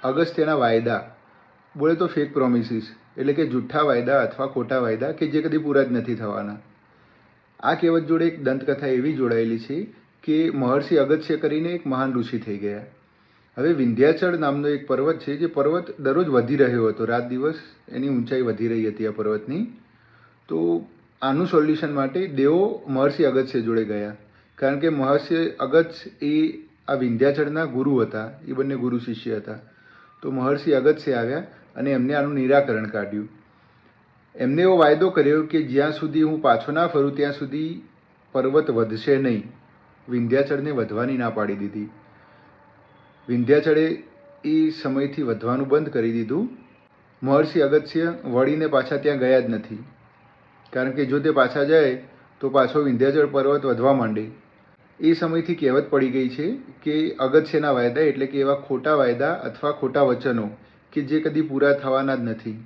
અગસ્ત્યના વાયદા, બોલે તો ફેક પ્રોમિસીસ, એટલે કે જૂઠ્ઠા વાયદા અથવા ખોટા વાયદા કે જે કદી પૂરા જ નથી થવાના. આ કહેવત જોડે એક દંતકથા એવી જોડાયેલી છે કે મહર્ષિ અગસ્ત્ય કરીને એક મહાન ઋષિ થઈ ગયા. હવે વિંધ્યાચળ નામનો એક પર્વત છે, જે પર્વત દરરોજ વધી રહ્યો હતો, રાત દિવસ એની ઊંચાઈ વધી રહી હતી આ પર્વતની. તો આનું સોલ્યુશન માટે દેવો મહર્ષિ અગસ્ત્ય જોડે ગયા, કારણ કે મહર્ષિ અગસ્ત્ય એ આ વિંધ્યાચળના ગુરુ હતા, એ બંને ગુરુ શિષ્ય હતા. તો મહર્ષિ અગસ્ત્ય આવ્યા અને એમને આનું નિરાકરણ કાઢ્યું. એમને એવો વાયદો કર્યો કે જ્યાં સુધી હું પાછો ના ફરું ત્યાં સુધી પર્વત વધશે નહીં. વિંધ્યાચળને વધવાની ના પાડી દીધી. વિંધ્યાચળે એ સમયથી વધવાનું બંધ કરી દીધું. મહર્ષિ અગસ્ત્ય વળીને પાછા ત્યાં ગયા જ નથી, કારણ કે જો તે પાછા જાય તો પાછો વિંધ્યાચળ પર્વત વધવા માંડે. એ સમયથી કહેવત પડી ગઈ છે કે અગસ્ત્યના વાયદા એટલે કે એવા ખોટા વાયદા અથવા ખોટા વચનો કે જે કદી પૂરા થવાના જ નથી.